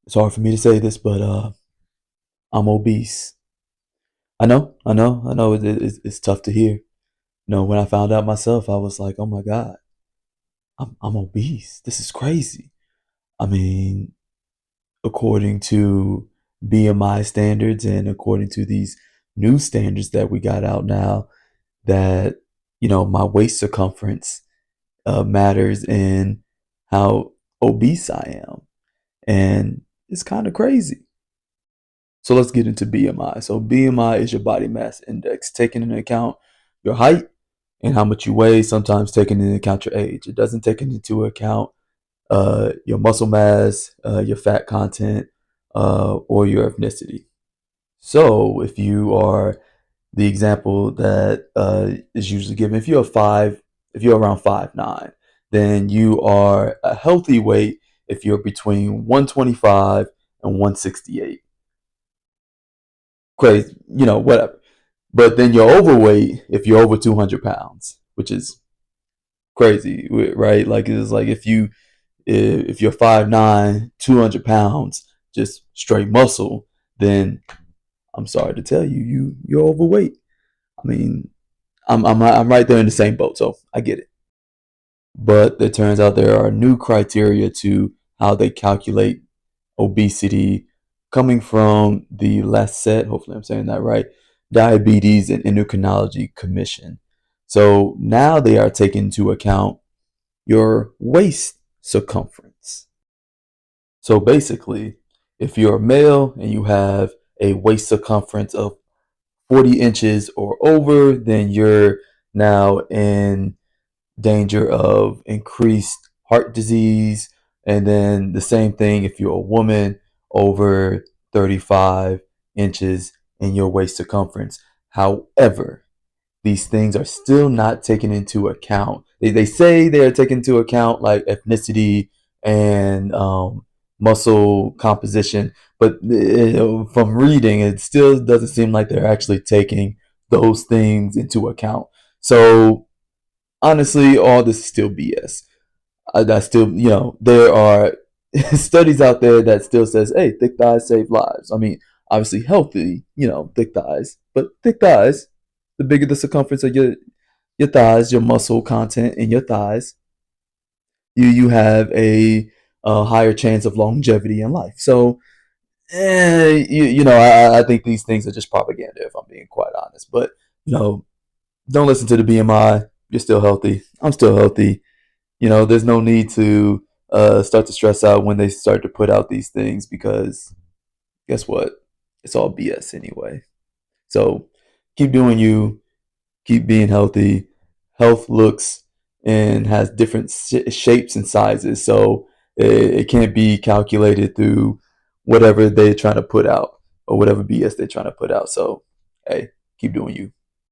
It's hard for me to say this, but I'm obese. I know. It's tough to hear. When I found out myself, I was like, oh my god, I'm obese. This is crazy. I mean, according to BMI standards and according to these new standards that we got out now, that my waist circumference matters in how obese I am, and it's kind of crazy. So let's get into BMI. So BMI is your body mass index, taking into account your height and how much you weigh, sometimes taking into account your age. It doesn't take into account your muscle mass, your fat content, or your ethnicity. So if you are the example that is usually given, if you're around 5'9", then you are a healthy weight if you're between 125 and 168. Crazy, whatever. But then you're overweight if you're over 200 pounds, which is crazy, right? Like it's like if you're 5'9", 200 pounds, just straight muscle, then I'm sorry to tell you, you're overweight. I mean, I'm right there in the same boat, so I get it. But it turns out there are new criteria to how they calculate obesity, coming from the LACET, hopefully I'm saying that right, Diabetes and Endocrinology Commission. So now they are taking into account your waist circumference. So basically, if you're a male and you have a waist circumference of 40 inches or over, then you're now in danger of increased heart disease. And then the same thing if you're a woman over 35 inches in your waist circumference. However, these things are still not taken into account. They say they're taken into account like ethnicity and muscle composition, but from reading, it still doesn't seem like they're actually taking those things into account. So honestly, all this is still BS. That still, there are studies out there that still says, hey, thick thighs save lives. I mean, obviously healthy, thick thighs, but thick thighs, the bigger the circumference of your thighs, your muscle content in your thighs, you have a higher chance of longevity in life. So, I think these things are just propaganda, if I'm being quite honest. But don't listen to the BMI. You're still healthy. I'm still healthy. There's no need to start to stress out when they start to put out these things, because guess what? It's all BS anyway. So keep doing you, keep being healthy. Health looks and has different shapes and sizes, so it can't be calculated through whatever they're trying to put out or whatever BS they're trying to put out. So, hey, keep doing you.